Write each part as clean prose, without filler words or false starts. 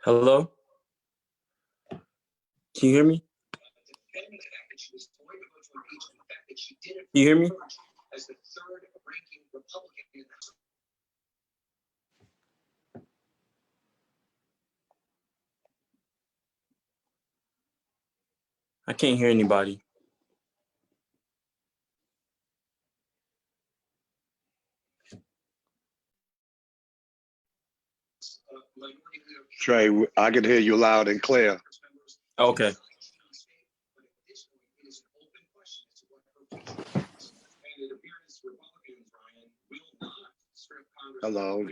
Hello? Can you hear me? Can you hear me? I can't hear anybody. Trey, I can hear you loud and clear. Okay. Hello.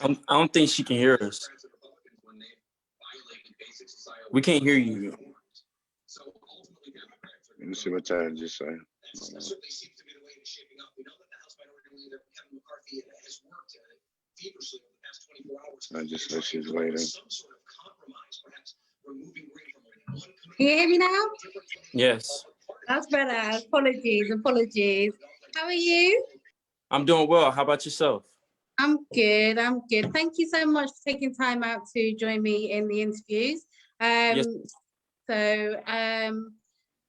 I don't think she can hear us. We can't hear you. Let me see what Tad just say. I just said she's waiting. Can you hear me now? Yes. That's better. Apologies. How are you? I'm doing well. How about yourself? I'm good. Thank you so much for taking time out to join me in the interviews. Yes. So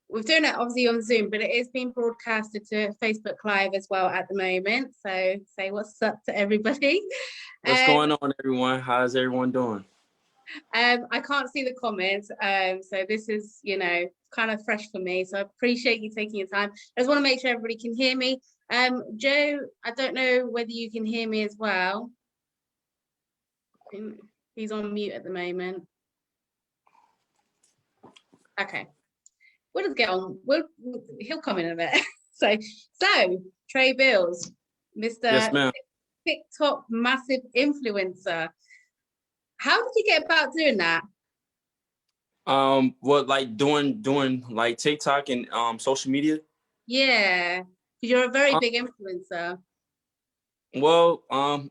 we're doing it obviously on Zoom, but it is being broadcasted to Facebook Live as well at the moment. So say what's up to everybody. What's going on, everyone? How's everyone doing? I can't see the comments, so this is, you know, kind of fresh for me. So I appreciate you taking your time. I just want to make sure everybody can hear me. Joe, I don't know whether you can hear me as well. He's on mute at the moment. Okay, we'll just get on. He'll come in a bit. So Tray Bills, Mr. Yes, ma'am. TikTok massive influencer. How did you get about doing that? What, like doing like TikTok and social media? Yeah, you're a very big influencer. Well,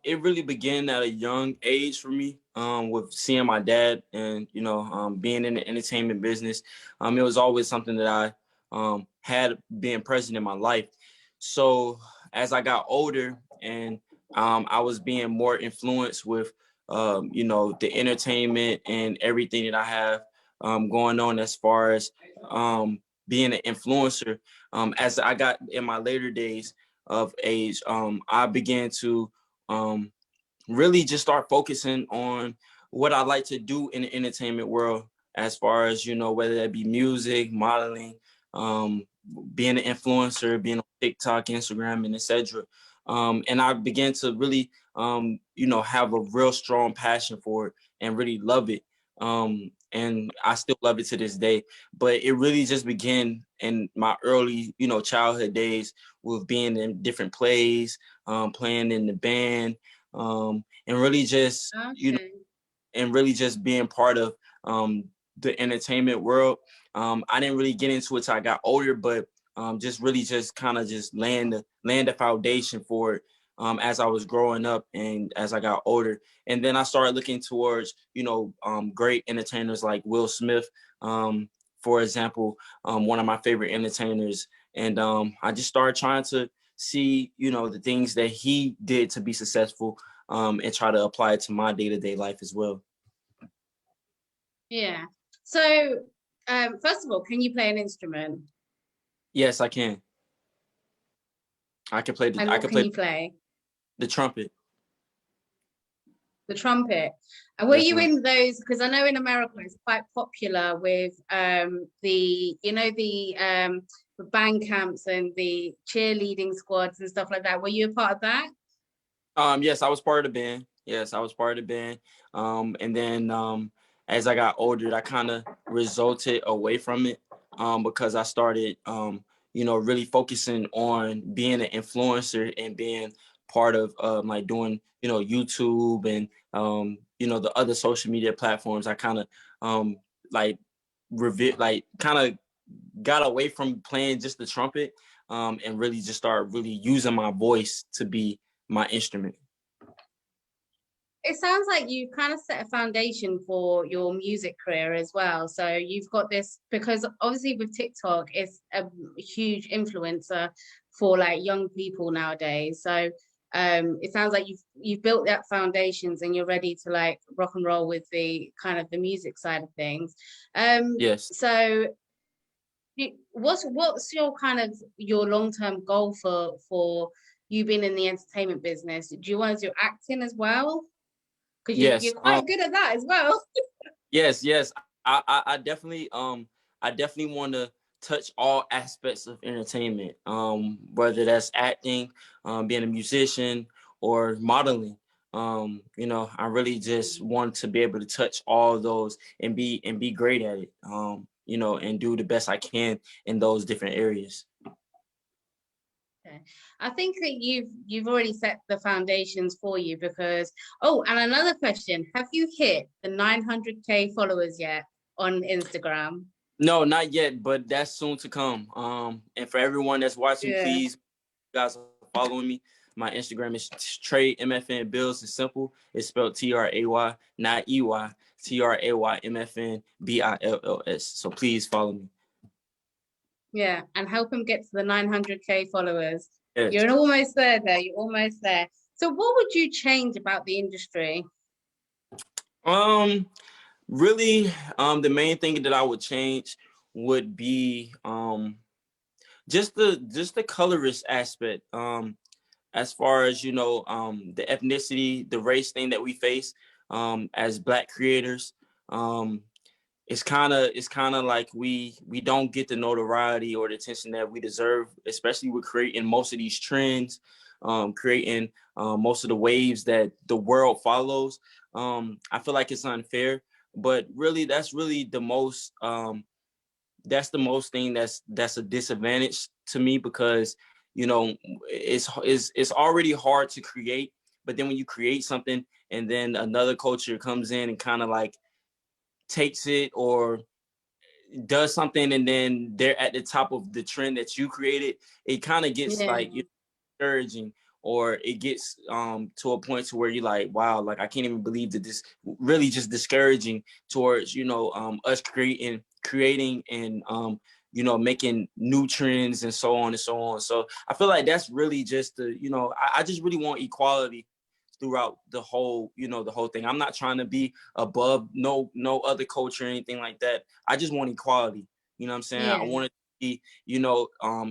it really began at a young age for me, with seeing my dad and, you know, being in the entertainment business. It was always something that I had been present in my life. So as I got older and I was being more influenced with, you know, the entertainment and everything that I have going on as far as being an influencer, as I got in my later days of age, I began to really just start focusing on what I like to do in the entertainment world, as far as, you know, whether that be music, modeling, being an influencer, being on TikTok, Instagram, and etc. And I began to really, you know, have a real strong passion for it and really love it. And I still love it to this day. But it really just began in my early, you know, childhood days with being in different plays, playing in the band, and really just, you know, and really just being part of the entertainment world. I didn't really get into it till I got older, but just really just kind of just laying the foundation for it as I was growing up and as I got older. And then I started looking towards, you know, great entertainers like Will Smith, for example, one of my favorite entertainers. And I just started trying to see, you know, the things that he did to be successful, and try to apply it to my day-to-day life as well. Yeah. So, first of all, can you play an instrument? Yes, I can. I can play the trumpet. The trumpet. And were you in those, because I know in America it's quite popular with the, you know, the band camps and the cheerleading squads and stuff like that. Were you a part of that? Yes, I was part of the band. Yes, I was part of the band. And then as I got older, I kind of resulted away from it because I started, you know, really focusing on being an influencer and being part of like doing, you know, YouTube and, you know, the other social media platforms. I kind of kind of got away from playing just the trumpet and really just started really using my voice to be my instrument. It sounds like you kind of set a foundation for your music career as well. So you've got this, because obviously with TikTok, it's a huge influencer for like young people nowadays. So it sounds like you've built that foundations and you're ready to like rock and roll with the kind of the music side of things. Yes. So what's your kind of your long-term goal for you being in the entertainment business? Do you want to do acting as well? Because you're Yes. quite good at that as well. Yes. I definitely want to touch all aspects of entertainment. Whether that's acting, being a musician, or modeling. I really just want to be able to touch all of those and be great at it. And do the best I can in those different areas. Okay. I think that you've already set the foundations for you because and another question, have you hit the 900K followers yet on Instagram? No, not yet, but that's soon to come. And for everyone that's watching, Yeah. please, you guys are following me. My Instagram is Tray MFN Bills. It's simple. It's spelled TRAY, not EY. TRAY MFN BILLS. So please follow me. Yeah, and help him get to the 900K followers. Yes. You're almost there. You're almost there. So what would you change about the industry? Really, the main thing that I would change would be just the colorist aspect. As far as the ethnicity, the race thing that we face as Black creators. It's kind of like we don't get the notoriety or the attention that we deserve, especially with creating most of these trends, creating most of the waves that the world follows. I feel like it's unfair, but really that's really the most that's the most thing that's a disadvantage to me, because it's already hard to create, but then when you create something and then another culture comes in and kind of like takes it or does something and then they're at the top of the trend that you created, it kind of gets Yeah, like discouraging, or it gets to a point to where you're like, wow, like I can't even believe that this really just discouraging towards us creating and making new trends and so on and so on. So I feel like that's really just I just really want equality throughout the whole thing. I'm not trying to be above no other culture or anything like that. I just want equality. You know what I'm saying? I yeah, want it to be,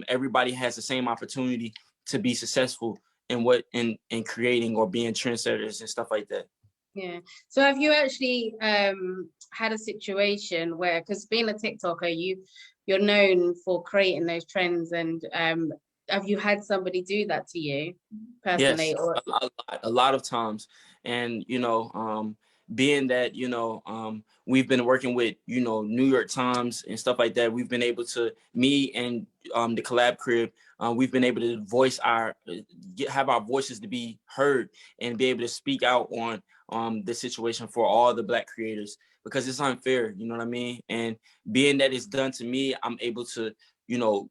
everybody has the same opportunity to be successful in creating or being trendsetters and stuff like that. yeah. So have you actually had a situation where, because being a TikToker, you're known for creating those trends, and have you had somebody do that to you personally? Yes, Or a lot of times. And, being that, we've been working with, New York Times and stuff like that, we've been able to, me and the Collab crib, we've been able to have our voices to be heard and be able to speak out on the situation for all the Black creators, because it's unfair, you know what I mean? And being that it's done to me, I'm able to,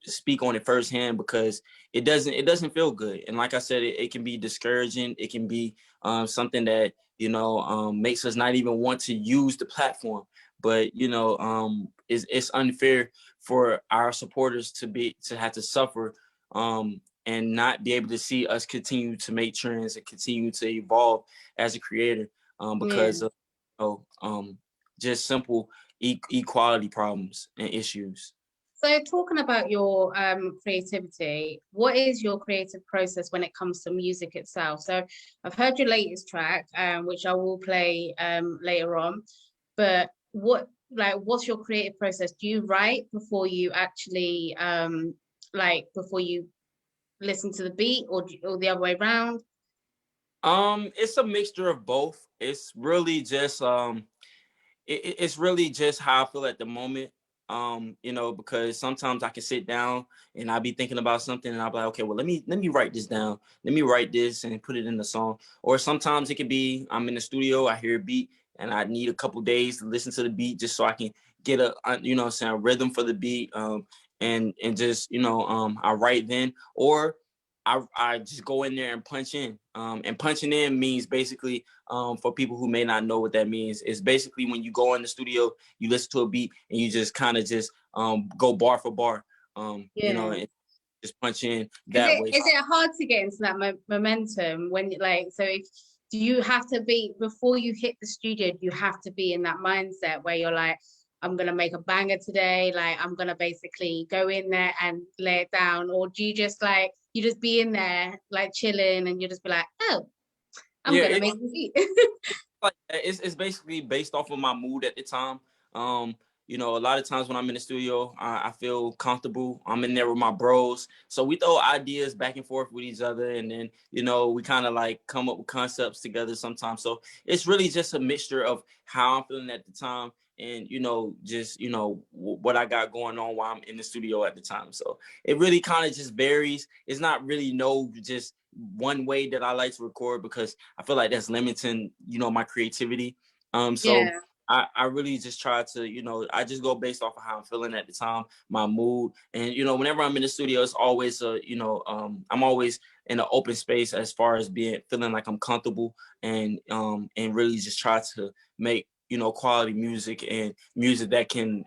speak on it firsthand, because it doesn't feel good. And like I said, it can be discouraging. It can be something that makes us not even want to use the platform. But it's unfair for our supporters to have to suffer and not be able to see us continue to make trends and continue to evolve as a creator, yeah. because of just simple equality problems and issues. So talking about your creativity, what is your creative process when it comes to music itself? So I've heard your latest track, which I will play later on, but what's your creative process? Do you write before you actually before you listen to the beat, or the other way around? It's a mixture of both. It's really just how I feel at the moment. Because sometimes I can sit down and I'll be thinking about something and I'll be like, okay, well, let me write this down. Let me write this and put it in the song. Or sometimes it could be I'm in the studio, I hear a beat and I need a couple days to listen to the beat just so I can get a rhythm for the beat. And just I write then, or I just go in there and punch in. And punching in means basically, for people who may not know what that means, is basically when you go in the studio, you listen to a beat and you just kind of just go bar for bar. Yeah. just punch in Is that it way. is it hard to get into that momentum when like, so if do you have to be, before you hit the studio, do you have to be in that mindset where you're like, I'm gonna make a banger today, like I'm gonna basically go in there and lay it down, or do you just like, you just be in there like chilling and you just be like, oh, I'm Yeah, gonna make a beat? like it's basically based off of my mood at the time. Um, a lot of times when I'm in the studio, I feel comfortable. I'm in there with my bros, so we throw ideas back and forth with each other, and then we kind of like come up with concepts together sometimes. So it's really just a mixture of how I'm feeling at the time, and just what I got going on while I'm in the studio at the time. So it really kind of just varies. It's not really no just one way that I like to record, because I feel like that's limiting, my creativity. So Yeah, I really just try to, I just go based off of how I'm feeling at the time, my mood. And, whenever I'm in the studio, it's always I'm always in an open space as far as feeling like I'm comfortable, and really just try to make, quality music, and music that can,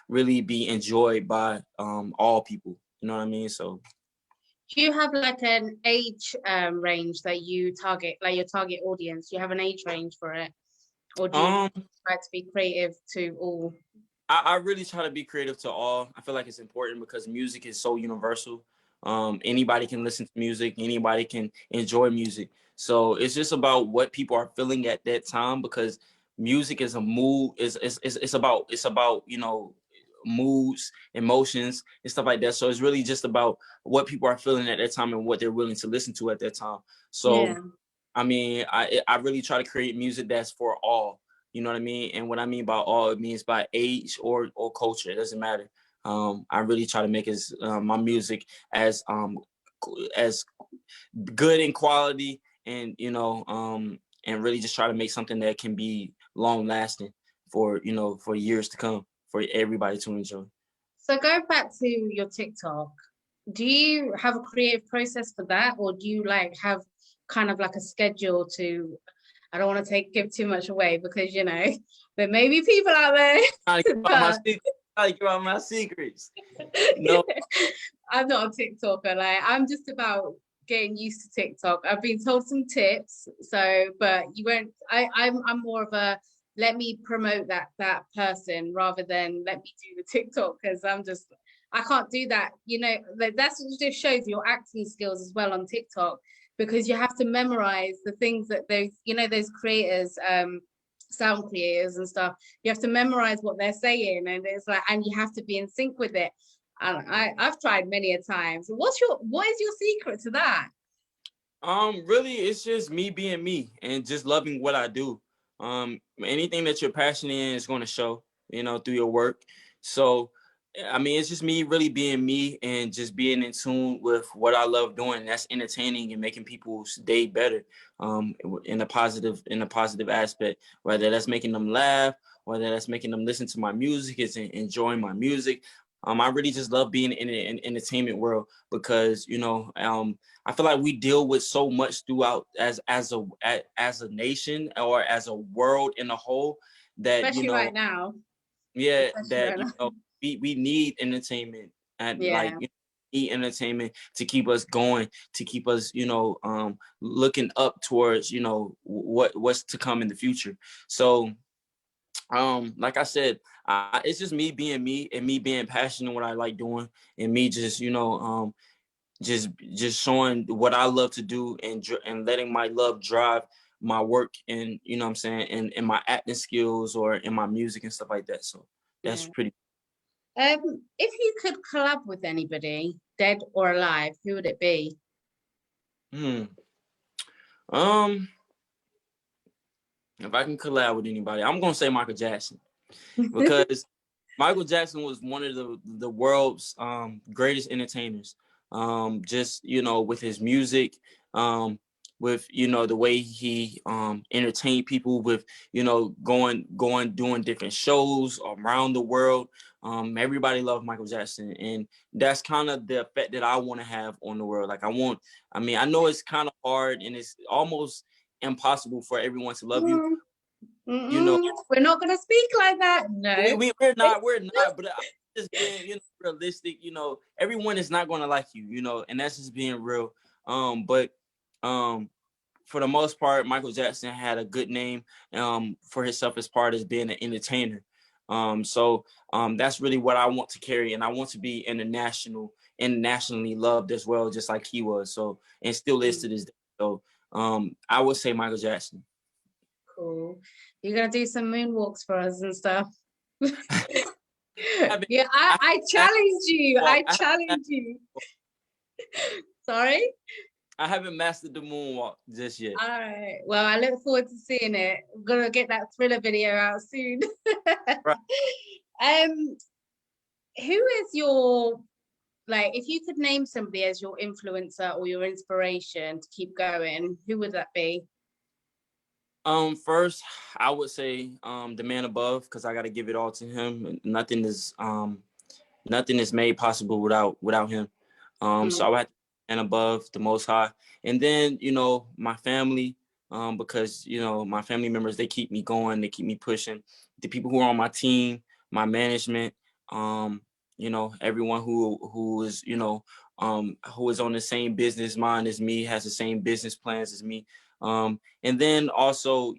really be enjoyed by all people. You know what I mean? So do you have like an age range that you target, like your target audience? Do you have an age range for it, or do you um try to be creative to all? I really try to be creative to all. I feel like it's important because music is so universal. Anybody can listen to music, anybody can enjoy music. So it's just about what people are feeling at that time, because music is a mood, it's about moods, emotions, and stuff like that. So it's really just about what people are feeling at that time and what they're willing to listen to at that time. So Yeah. I mean, I really try to create music that's for all. You know what I mean? And what I mean by all, it means by age or culture. It doesn't matter. I really try to make my music as good in quality, and and really just try to make something that can be long lasting for years to come, for everybody to enjoy. So going back to your TikTok, do you have a creative process for that, or do you like have kind of like a schedule to? I don't want to give too much away because there may be people out there, Trying to keep out my but secrets. Trying to keep out my secrets. No. I'm not a TikToker. Like I'm just about getting used to TikTok. I've been told some tips, so but you won't. I'm more of a, let me promote that person rather than let me do the TikTok, because I can't do that. Like that's what just shows your acting skills as well on TikTok, because you have to memorize the things that those creators sound creators and stuff, you have to memorize what they're saying, and it's like, and you have to be in sync with it. And I've tried many a times. What is your secret to that? Really, it's just me being me and just loving what I do. Anything that you're passionate in is going to show, through your work. So, I mean, it's just me really being me and just being in tune with what I love doing. That's entertaining and making people's day better. In a positive aspect, whether that's making them laugh, whether that's making them listen to my music, is enjoying my music. I really just love being in the entertainment world, because I feel like we deal with so much throughout as a nation, or as a world in a whole, that Especially right now. yeah, Especially that right now. we need entertainment, and like Yeah. need entertainment to keep us going, to keep us looking up towards what's to come in the future. So like I said, it's just me being me, and me being passionate in what I like doing, and me just just showing what I love to do, and letting my love drive my work, and what I'm saying, and my acting skills, or in my music and stuff like that. So that's Yeah. pretty. If you could collab with anybody, dead or alive, who would it be? Hmm. Um, if I can collab with anybody, I'm gonna say Michael Jackson, because Michael Jackson was one of the world's greatest entertainers. Just with his music, with the way he entertained people, with going doing different shows around the world. Everybody loved Michael Jackson, and that's kind of the effect that I want to have on the world. Like I mean, I know it's kind of hard, and it's almost impossible for everyone to love you. Mm, You know, We're not gonna speak like that. No. we're not, but just being, realistic. Everyone is not going to like you, and that's just being real. But for the most part, Michael Jackson had a good name for himself as part as being an entertainer. So that's really what I want to carry, and I want to be internationally loved as well, just like he was. So, and still is to this day. So I would say Michael Jackson. Cool. You're gonna do some moonwalks for us and stuff. I Yeah, I challenge you. I challenge you. Sorry? I haven't mastered the moonwalk just yet. All right. Well, I look forward to seeing it. I'm gonna get that Thriller video out soon. Right. Who is your, like, if you could name somebody as your influencer or your inspiration to keep going, who would that be? First, I would say the man above, because I got to give it all to him. Nothing is made possible without him. So I would have to and above the Most High, and then my family, because my family members, they keep me going, they keep me pushing. The people who are on my team, my management, everyone who is who is on the same business mind as me, has the same business plans as me, and then also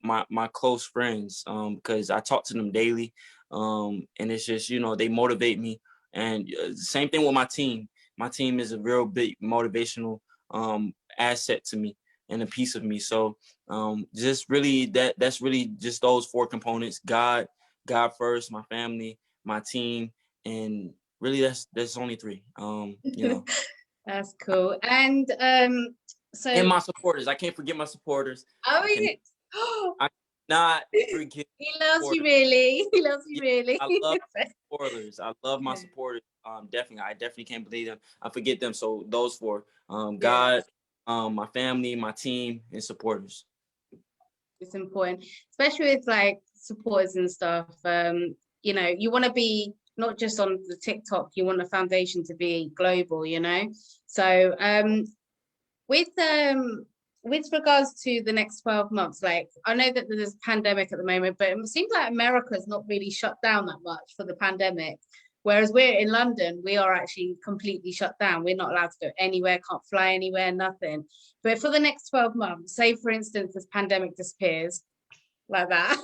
my close friends, because I talk to them daily, and it's just they motivate me, and same thing with my team. My team is a real big motivational asset to me and a piece of me. So just really that's really just those four components: God first, my family, my team, and really that's only three. That's cool. And And so, my supporters. I can't forget my supporters. oh, I cannot forget he loves you supporters. really. He loves you really. I love my supporters. I love my supporters. Definitely. I definitely can't believe them. I forget them. So those four, God, my family, my team, and supporters. It's important, especially with like supporters and stuff. You want to be not just on the TikTok, you want the foundation to be global, So with regards to the next 12 months, like I know that there's a pandemic at the moment, but it seems like America's not really shut down that much for the pandemic. Whereas we're in London, we are actually completely shut down. We're not allowed to go anywhere, can't fly anywhere, nothing. But for the next 12 months, say for instance, this pandemic disappears like that,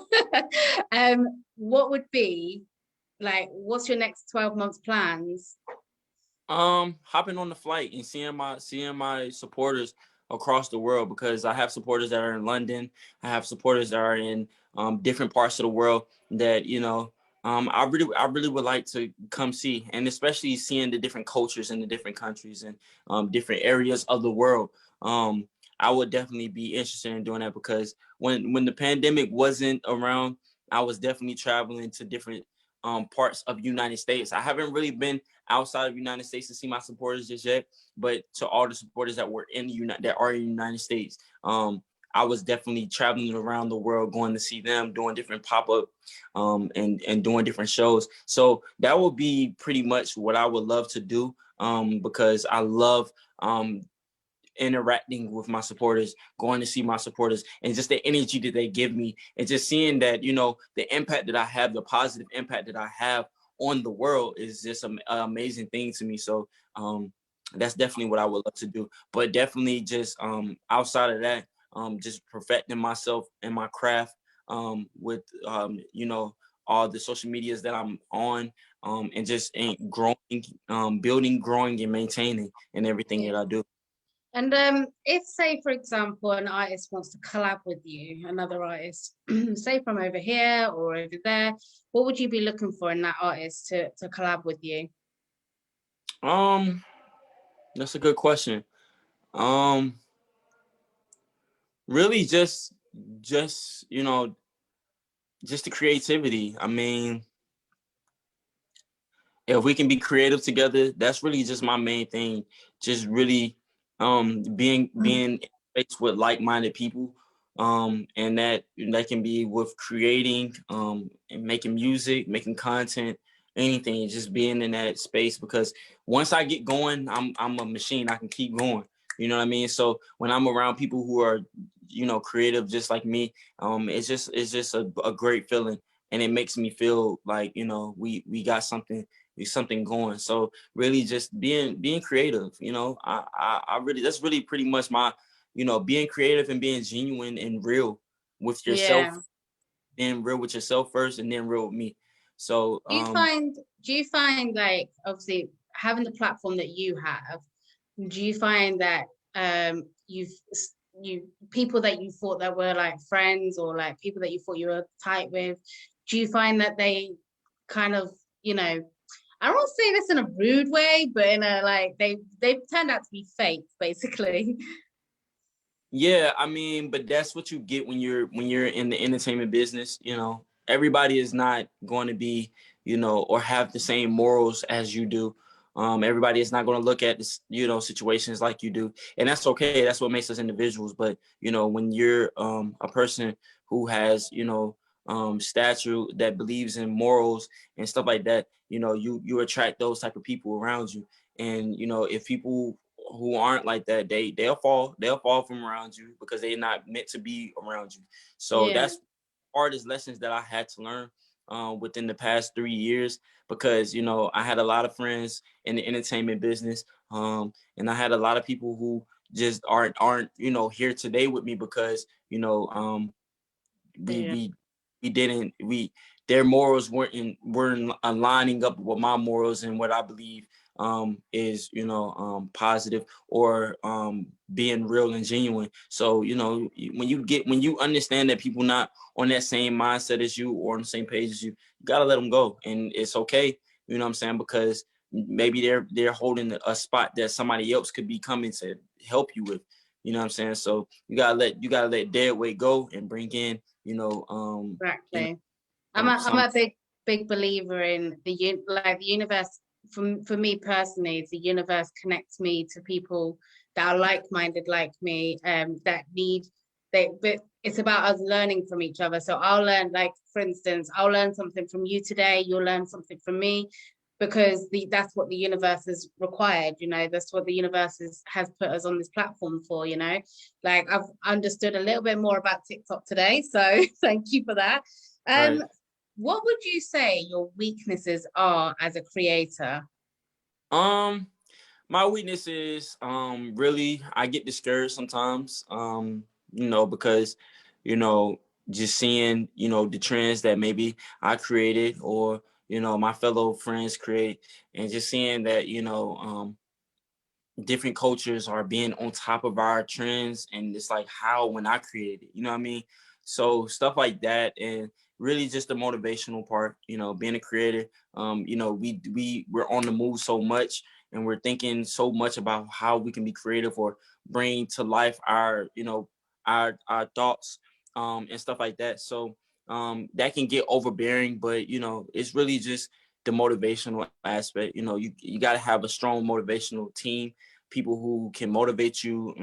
what would be like, what's your next 12 months plans? Hopping on the flight and seeing my supporters across the world, because I have supporters that are in London. I have supporters that are in different parts of the world that I really would like to come see, and especially seeing the different cultures in the different countries and different areas of the world. I would definitely be interested in doing that, because when the pandemic wasn't around, I was definitely traveling to different parts of the United States. I haven't really been outside of the United States to see my supporters just yet, but to all the supporters that were in that are in the United States, I was definitely traveling around the world, going to see them, doing different pop-up and doing different shows. So that would be pretty much what I would love to do, because I love interacting with my supporters, going to see my supporters, and just the energy that they give me, and just seeing that the impact that I have, the positive impact that I have on the world, is just an amazing thing to me. So that's definitely what I would love to do. But definitely just outside of that, just perfecting myself and my craft, with all the social medias that I'm on, and just growing, building, growing, and maintaining in everything that I do. And if, say, for example, an artist wants to collab with you, another artist, say from over here or over there, what would you be looking for in that artist to collab with you? That's a good question. Really just just the creativity. I mean, if we can be creative together, that's really just my main thing. Just really being in space with like-minded people, and that can be with creating, and making music, making content, anything, just being in that space, because once I get going, I'm a machine. I can keep going. You know what I mean? So when I'm around people who are creative just like me, it's just a great feeling, and it makes me feel like, we got something going. So really just being creative, I really, that's really pretty much my, being creative and being genuine and real with yourself, Yeah. being real with yourself first and then real with me. So Do you find like obviously having the platform that you have, do you find that you've you people that you thought that were like friends or like people that you thought you were tight with, do you find that they kind of, I don't want to say this in a rude way, but in a like they've turned out to be fake, basically. yeah, I mean, but that's what you get when you're in the entertainment business. Everybody is not going to be, or have the same morals as you do. Everybody is not going to look at this, situations like you do, and that's okay. That's what makes us individuals. But when you're a person who has, stature, that believes in morals and stuff like that, you attract those type of people around you. And if people who aren't like that, they'll fall from around you because they're not meant to be around you. So Yeah. that's hardest lessons that I had to learn within the past 3 years, because I had a lot of friends in the entertainment business, and I had a lot of people who just aren't here today with me because we Yeah. we we didn't we their morals weren't aligning up with my morals and what I believe is positive, or being real and genuine. So when you understand that people not on that same mindset as you or on the same page as you, you gotta let them go, and it's okay. You know what I'm saying? Because maybe they're holding a spot that somebody else could be coming to help you with. You know what I'm saying? So you gotta let dead weight go and bring in you know, Exactly. I'm some a big believer in like the universe. For me personally, the universe connects me to people that are like-minded like me, that need but it's about us learning from each other. So I'll learn, like for instance, I'll learn something from you today, you'll learn something from me, because that's what the universe has required, that's what the has put us on this platform for, like I've understood a little bit more about TikTok today, so thank you for that. um right. what would you say your weaknesses are as a creator? Um, my weakness is really I get discouraged sometimes. Because you know just seeing the trends that maybe I created, or my fellow friends create, and just seeing that different cultures are being on top of our trends, and it's like, how when I created it, you know what I mean? So stuff like that, and really just the motivational part, being a creator. We're on the move so much, and we're thinking so much about how we can be creative or bring to life our thoughts, and stuff like that. So that can get overbearing, but it's really just the motivational aspect. You got to have a strong motivational team, people who can motivate you,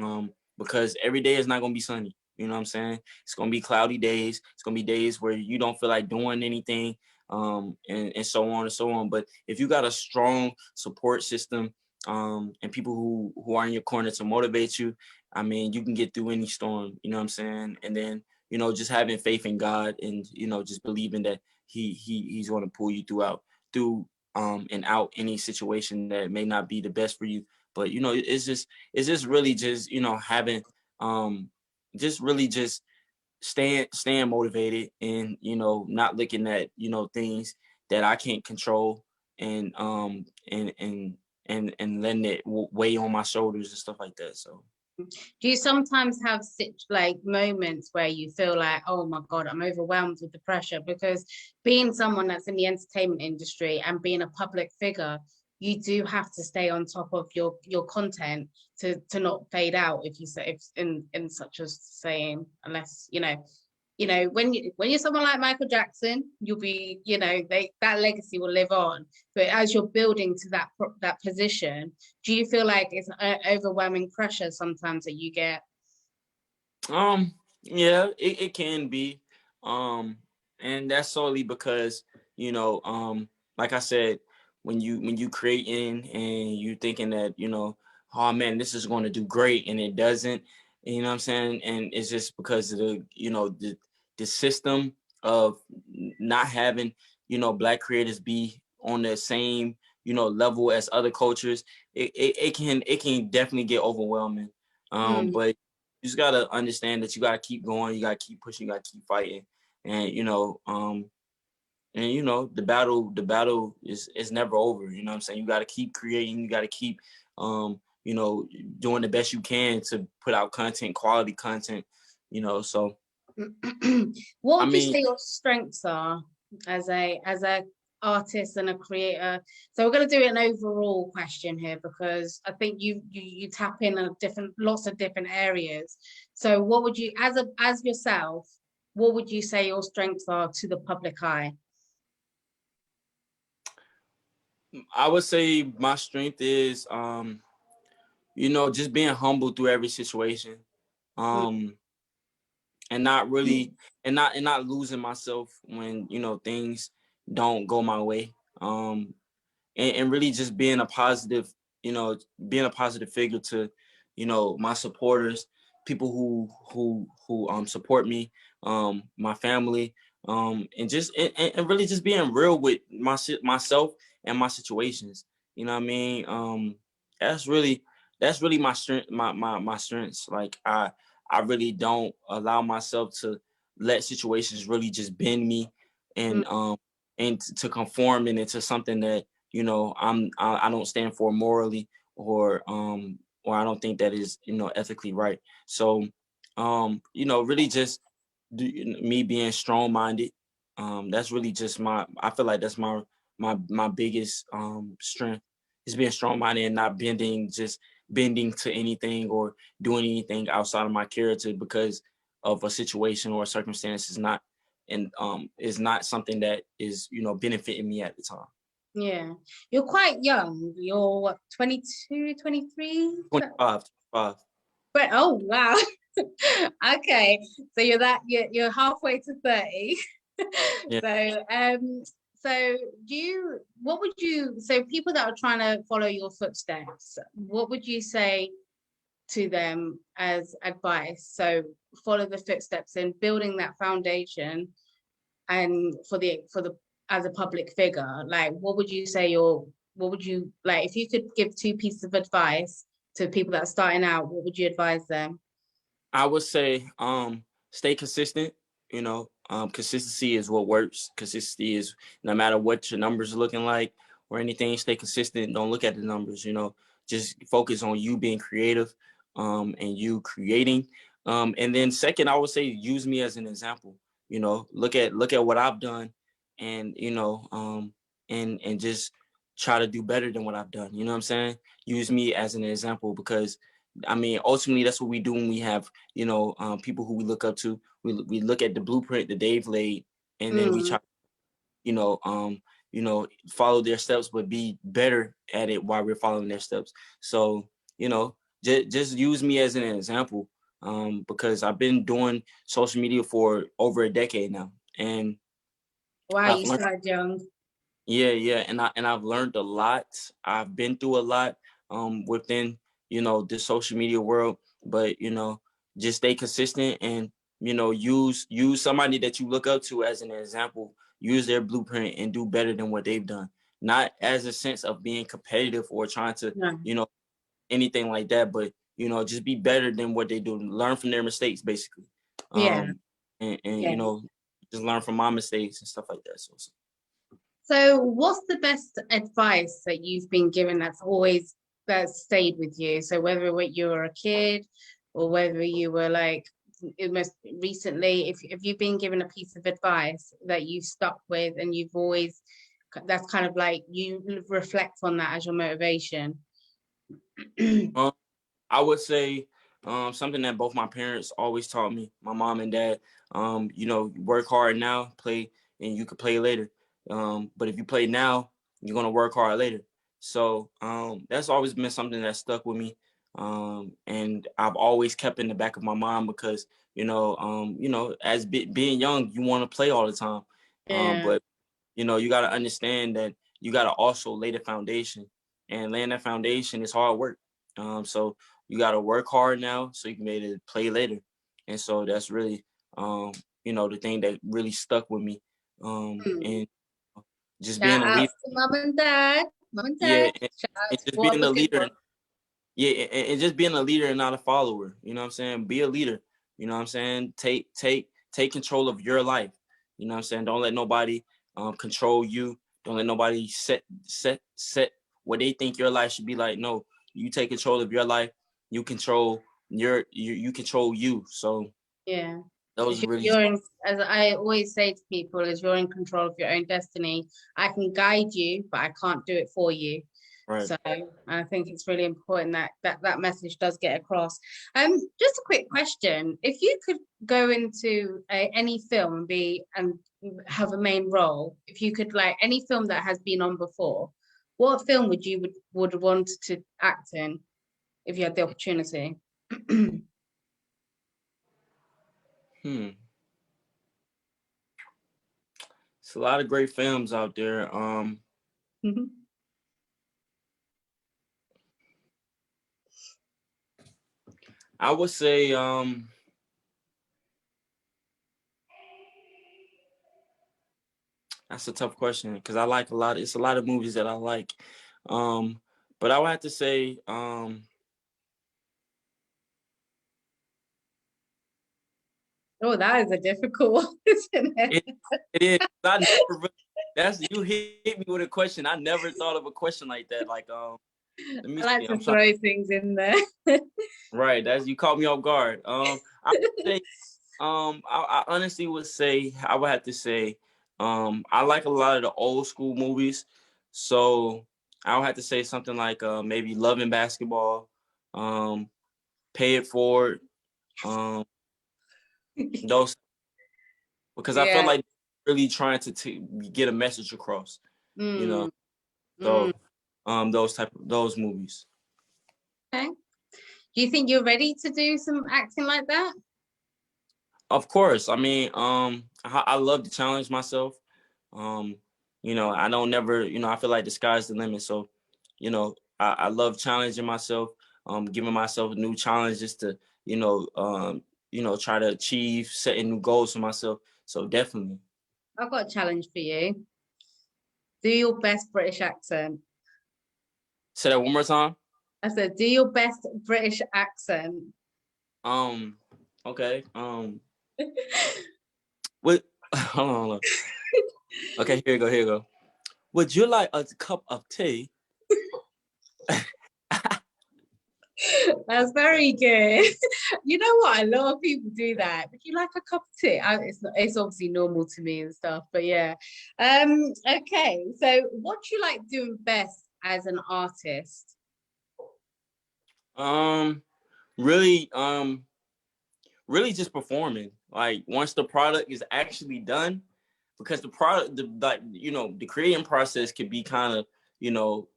because every day is not going to be sunny. You know what I'm saying? It's going to be cloudy days. It's going to be days where you don't feel like doing anything, and so on and so on. But if you got a strong support system, and people who are in your corner to motivate you, I mean, you can get through any storm. You know what I'm saying? And then just having faith in God, and just believing that he's going to pull you through and out any situation that may not be the best for you. But it's just really just having just really just staying motivated, and not looking at things that I can't control, and and letting it weigh on my shoulders and stuff like that. So Do you sometimes have like moments where you feel like, oh my God, I'm overwhelmed with the pressure? Because being someone that's in the entertainment industry and being a public figure, you do have to stay on top of your content to not fade out, if you say, if in such a saying, unless when you're someone like Michael Jackson, you'll be, that legacy will live on. But as you're building to that position, do you feel like it's overwhelming pressure sometimes that you get? yeah, it can be, um and that's solely because like I said, when you creating and you thinking that oh man, this is going to do great, and it doesn't, you know what I'm saying? And it's just because of the system of not having, Black creators be on the same, level as other cultures, it can definitely get overwhelming. Mm. But you just gotta understand that you gotta keep going, you gotta keep pushing, you gotta keep fighting, and the battle is never over. You know what I'm saying? You gotta keep creating, you gotta keep doing the best you can to put out content, quality content. So What I would you mean, say your strengths are as a artist and a creator? So we're going to do an overall question here because I think you tap in a lots of different areas. So what would you, as yourself, what would you say your strengths are to the public eye? I would say my strength is just being humble through every situation. Um and not really and not losing myself when things don't go my way. And really just you know, being a positive figure to, my supporters, people who support me, my family, and just and really just being real with myself and my situations. You know what I mean? That's really that's really my strength, my strengths. Like I really don't allow myself to let situations really just bend me and to conform into something that I don't stand for morally, or I don't think that is ethically right. So really just me being strong minded. That's really just I feel like that's my biggest strength is being strong minded and not bending to anything or doing anything outside of my character because of a situation or a circumstance is not something that is benefiting me at the time. Yeah, you're quite young. You're what, 22, 23? 25, 25. But oh wow. Okay. So you're halfway to 30. Yeah. So what would you, so people that are trying to follow your footsteps, what would you say to them as advice? So follow the footsteps in building that foundation and for the as a public figure, like what would you like if you could give two pieces of advice to people that are starting out, what would you advise them? I would say stay consistent. Consistency is what works. Consistency is no matter what your numbers are looking like or anything, stay consistent. Don't look at the numbers, just focus on you being creative and you creating. And then second, I would say use me as an example. Look at what I've done and and just try to do better than what I've done. You know what I'm saying? Use me as an example because I mean, ultimately, that's what we do when we have, people who we look up to. We look at the blueprint that they've laid, and then we Mm, try, you know, um, follow their steps, but be better at it while we're following their steps. So, just use me as an example, because I've been doing social media for over a decade now, and wow, I've you learned. started young. Yeah, yeah, and I've learned a lot. I've been through a lot within, the social media world, but just stay consistent and use somebody that you look up to as an example, use their blueprint and do better than what they've done. Not as a sense of being competitive or trying to, Yeah, anything like that, but just be better than what they do. Learn from their mistakes basically. yeah, And yeah. just learn from my mistakes and stuff like that. So So what's the best advice that you've been given that stayed with you? So whether you were a kid or whether you were like most recently, if you've been given a piece of advice that you've stuck with and you've always, that's kind of like you reflect on that as your motivation. um, I would say something that both my parents always taught me, my mom and dad. Work hard now, play, and you could play later. But if you play now, you're gonna work hard later. So that's always been something that stuck with me, and I've always kept in the back of my mind because as being young, you want to play all the time, Yeah, but you got to understand that you got to also lay the foundation, and laying that foundation is hard work. So you got to work hard now so you can be able to play later. And so that's really the thing that really stuck with me. Mm. And just being Shout a out leader. to mum and dad. Mum and Yeah, dad. Shout out and to just being whatever a good leader. one. Yeah, and just being a leader and not a follower. You know what I'm saying? Be a leader. You know what I'm saying? Take control of your life. You know what I'm saying? Don't let nobody control you. Don't let nobody set what they think your life should be like. No, you take control of your life. You control you control you. So Yeah. those As are really you're in, as I always say to people, as you're in control of your own destiny. I can guide you, but I can't do it for you. right. So I think it's really important that that message does get across. Just a quick question: if you could go into any film and be and have a main role, if you could like any film that has been on before, what film would want to act in if you had the opportunity? Hmm. It's a lot of great films out there. I would say that's a tough question because I like a lot. It's a lot of movies that I like, um, but I would have to say, Oh, that is a difficult one, isn't it? it is. I never. That's you hit me with a question. I never thought of a question like that. Like, let me I like see. to I'm trying. throw things in there. Right, that's you caught me off guard. I would say, I honestly would say I would have to say, I like a lot of the old school movies, so I would have to say something like, maybe Love and Basketball, um, Pay It Forward, um, those because I feel Yeah. like really trying to get a message across, you know. Mm, mm. So, those movies. Okay. Do you think you're ready to do some acting like that? Of course. I mean, I love to challenge myself. Um, I don't never, I feel like the sky's the limit. So, I love challenging myself, giving myself new challenges to, try to achieve, setting new goals for myself. So definitely. I've got a challenge for you. Do your best British accent. Say that one more time. I said, do your best British accent. Um, okay. What hold on. Okay, here you go. Would you like a cup of tea? That's very good. You know what? A lot of people do that. Would you like a cup of tea? It's obviously normal to me and stuff, but yeah. Okay. So what do you like doing best as an artist? Um, really, really just performing. Like once the product is actually done, because the product, the creating process could be kind of, you know,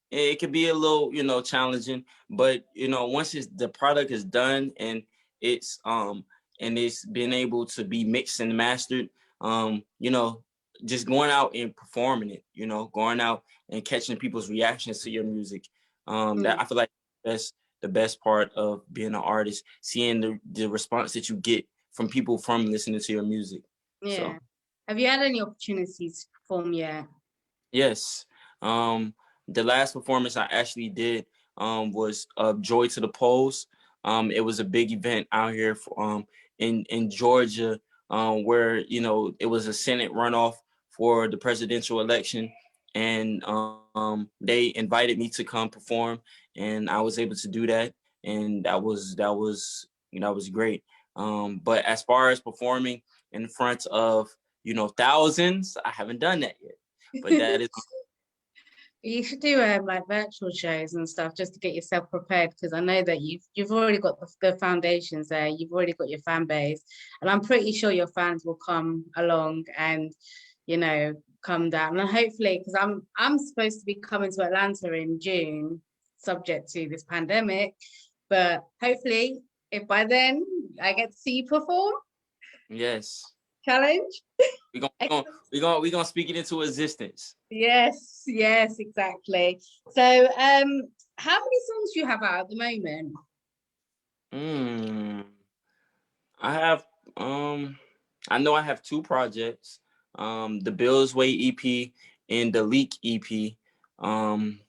it could be a little, challenging. But once the product is done it's um and it's been able to be mixed and mastered, just going out and performing it, going out and catching people's reactions to your music. That Mm, I feel like that's the best part of being an artist, seeing the response that you get from people from listening to your music. So yeah. Have you had any opportunities to perform yet? yes, the last performance I actually did was Joy to the Polls. It was a big event out here in Georgia, where it was a Senate runoff for the presidential election, and they invited me to come perform, and I was able to do that, and that was great. But as far as performing in front of thousands, I haven't done that yet. But that is You should do like virtual shows and stuff just to get yourself prepared because I know that you've already got the foundations there. You've already got your fan base, and I'm pretty sure your fans will come along and come down. And hopefully, because I'm supposed to be coming to Atlanta in June, subject to this pandemic, but hopefully, if by then I get to see you perform, yes. challenge. We're gonna we gonna we gonna we gonna speak it into existence. Yes, yes, exactly. So, how many songs do you have out at the moment? Mm, I have I know I have 2 projects, the Bills Way EP and the Leak EP. Um,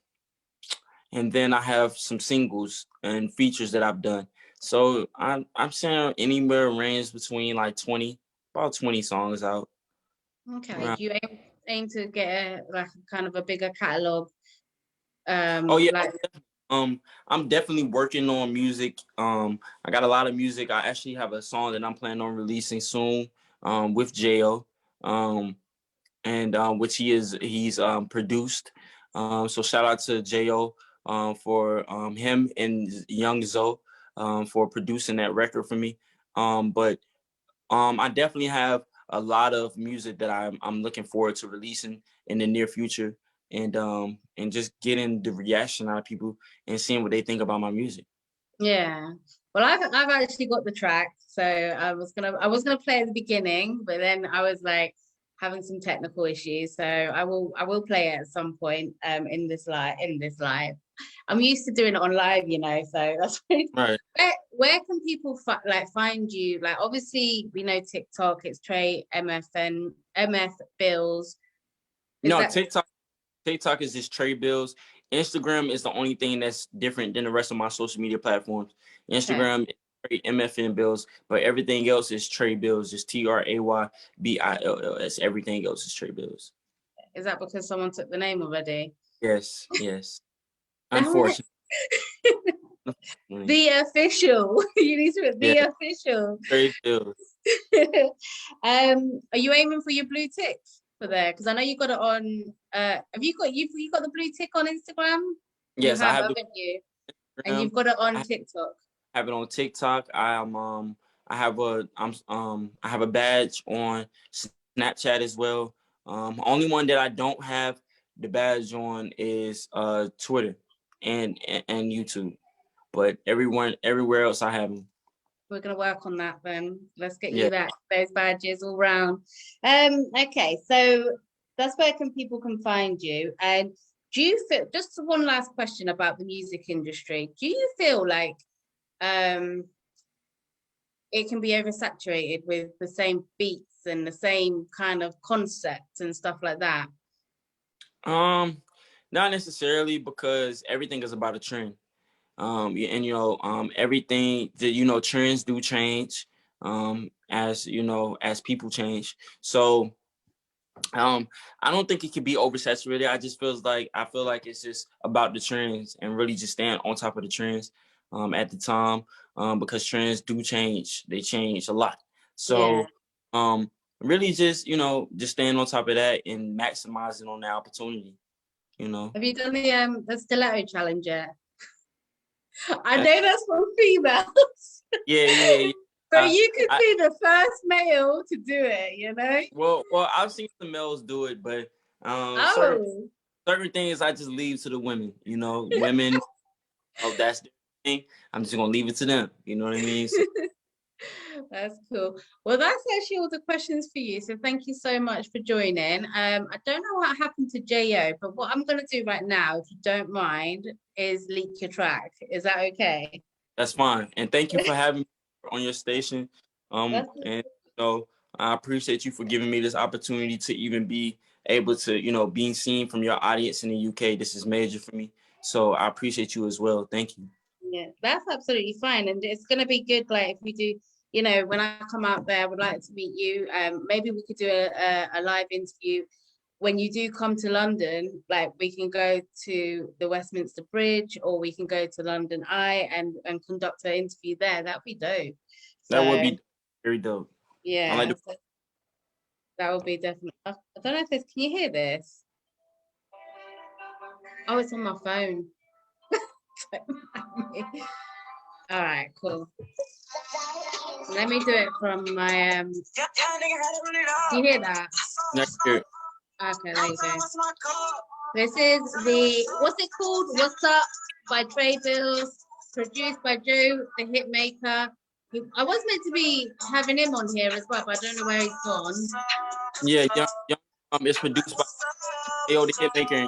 and then I have some singles and features that I've done. So I'm saying anywhere range between like 20, about 20 songs out. Okay. Around. Do you aim to get a, like kind of a bigger catalog? Oh yeah, Like I'm definitely working on music. I got a lot of music. I actually have a song that I'm planning on releasing soon, with Jo, and which he's produced. So shout out to Jo, for him and Young Zoe, for producing that record for me. But I definitely have a lot of music that I'm looking forward to releasing in the near future, and just getting the reaction out of people and seeing what they think about my music. yeah. Well, I've actually got the track, so I was gonna play at the beginning, but then I was like having some technical issues, so I will play it at some point in this live. I'm used to doing it on live, so that's really, Right. where can people find you? Like obviously we know TikTok, it's Trey MF Bills. Is No, that TikTok is just Tray Bills. Instagram is the only thing that's different than the rest of my social media platforms. okay? Instagram is Trey MFN Bills, but everything else is Tray Bills. Just TrayBills. Everything else is Tray Bills. Is that because someone took the name already? Yes, yes. Damn it. Unfortunately. The official. You need to put Yeah, the official. Tray Bills. Are you aiming for your blue tick for there? Because I know you got it on. Have you got the blue tick on Instagram? You Yes, I have, have the haven't you? And Instagram. you've got it on I TikTok. have it on TikTok. I have a badge on Snapchat as well. Only one that I don't have the badge on is Twitter and YouTube. But everywhere else I have them. We're gonna work on that then. Let's get Yeah. you those badges all round. Okay, so that's where people can find you. And do you feel, just one last question about the music industry? Do you feel like um it can be oversaturated with the same beats and the same kind of concept and stuff like that? Um, Not necessarily, because everything is about a trend. And everything that trends do change, as people change. So I don't think it could be oversaturated. I feel like it's just about the trends and really just staying on top of the trends at the time, because trends do change. They change a lot. Yeah. So really just staying on top of that and maximizing on the opportunity, you know. Have you done the stiletto challenge yet? I Uh, know that's for females. yeah, yeah, yeah. So you could I be the first male to do it? well, I've seen the males do it, but Oh, certain things I just leave to the women. Women, that's their thing. I'm just gonna leave it to them. You know what I mean? So that's cool. Well, that's actually all the questions for you. So thank you so much for joining. I don't know what happened to Jo, but what I'm going to do right now, if you don't mind, is leak your track. Is that okay? that's fine. And thank you for having me on your station. That's And I appreciate you for giving me this opportunity to even be able to, being seen from your audience in the UK. This is major for me. So I appreciate you as well. Thank you. Yeah, that's absolutely fine. And it's going to be good. Like if we do, when I come out there, I would like to meet you. Maybe we could do a live interview when you do come to London. Like we can go to the Westminster Bridge, or we can go to London Eye and conduct an interview there. That'd be dope. That would So be very dope. I like yeah, to. so that would be definitely. I don't know if this. Can you hear this? Oh, it's on my phone. All right, cool. Let me do it from my do you hear that? Next year. Okay, there you go. This is what's it called? What's Up by Tray Bills, produced by Jo, the hit maker. I was meant to be having him on here as well, but I don't know where he's gone. Yeah, young. It's produced by AO the Hitmaker.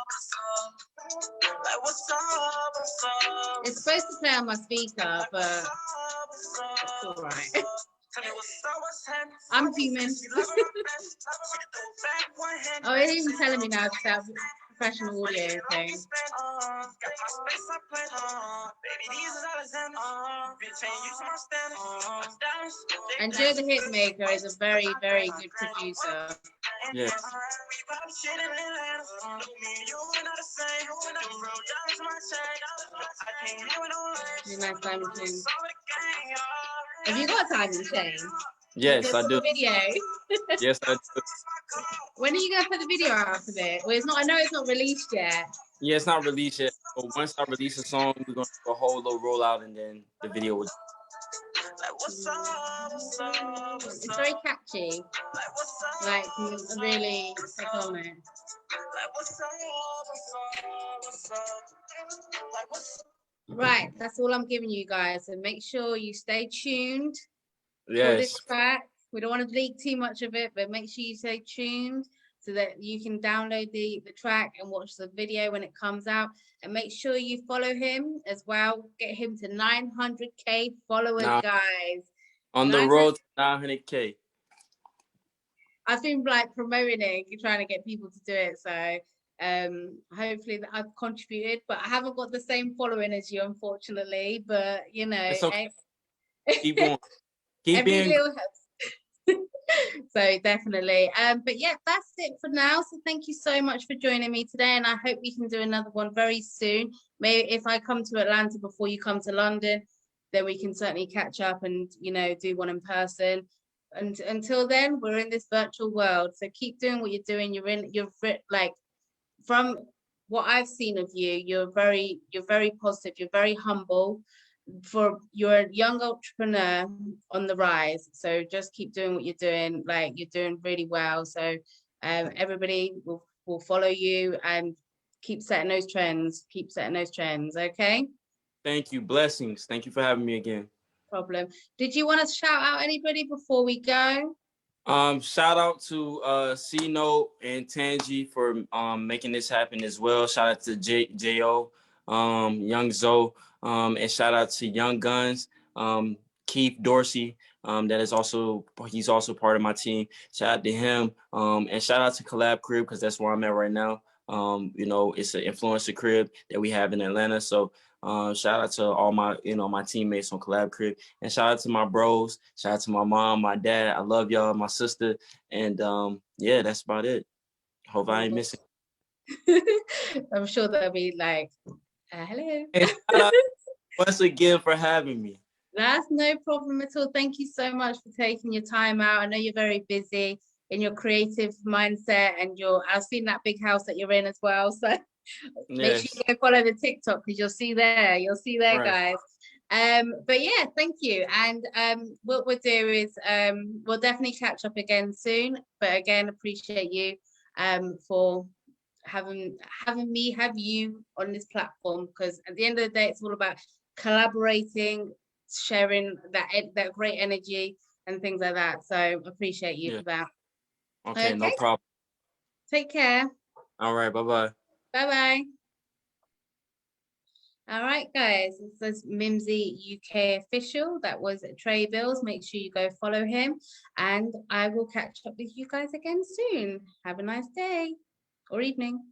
It's supposed to play on my speaker, but it's all right. I'm human. Oh, they're even telling me now to have professional audio thing. And Joe the Hitmaker is a very, very good producer. Yeah. Nice Diamond Chain. Have you got a diamond chain? Yes, I do. Video. Yes, I do. When are you gonna put the video out of it? Well, it's not. I know it's not released yet. Yeah, it's not released yet. But once I release a song, we're gonna do a whole little rollout, and then the video will. It's very catchy. Like really take on it. Right, that's all I'm giving you guys. So make sure you stay tuned for this Yes. track. We don't want to leak too much of it, but make sure you stay tuned so that you can download the track and watch the video when it comes out. And make sure you follow him as well. Get him to 900K followers, Now, guys. on the road to 900K. I've been like promoting it, trying to get people to do it. So hopefully that I've contributed, but I haven't got the same following as you, unfortunately. But you know, It's okay. Keep going. Keep every being. little helps. So definitely. But yeah, that's it for now. So thank you so much for joining me today, and I hope we can do another one very soon. Maybe if I come to Atlanta before you come to London, then we can certainly catch up and do one in person. And until then, we're in this virtual world. So keep doing what you're doing. You're like, from what I've seen of you, you're very positive. You're very humble. You're a young entrepreneur on the rise. So just keep doing what you're doing. Like, you're doing really well. So everybody will follow you and keep setting those trends. Keep setting those trends. Okay. Thank you. Blessings. Thank you for having me again. Problem. Did you want to shout out anybody before we go? Shout out to C Note and Tangi for making this happen as well. Shout out to Jo, Young Zoe, and shout out to Young Guns, Keith Dorsey. He's also part of my team. Shout out to him. And shout out to Collab Crib, because that's where I'm at right now. It's an influencer crib that we have in Atlanta. So shout out to all my my teammates on Collab Crib, and shout out to my bros. Shout out to my mom, my dad. I love y'all, my sister, and yeah, that's about it. Hope I ain't missing. I'm sure they'll be like, hello. And shout out once again for having me. That's no problem at all. Thank you so much for taking your time out. I know you're very busy in your creative mindset, and I've seen that big house that you're in as well. So make sure you go follow the TikTok, because you'll see there, right, guys. But yeah, thank you. And what we'll do is we'll definitely catch up again soon. But again, appreciate you for having me have you on this platform, because at the end of the day, it's all about collaborating, sharing that great energy and things like that. So appreciate you for that. Okay, no problem. Take care. All right, bye-bye. Bye-bye. All right, guys, this is Mimsy UK official. That was Tray Bills. Make sure you go follow him, and I will catch up with you guys again soon. Have a nice day or evening.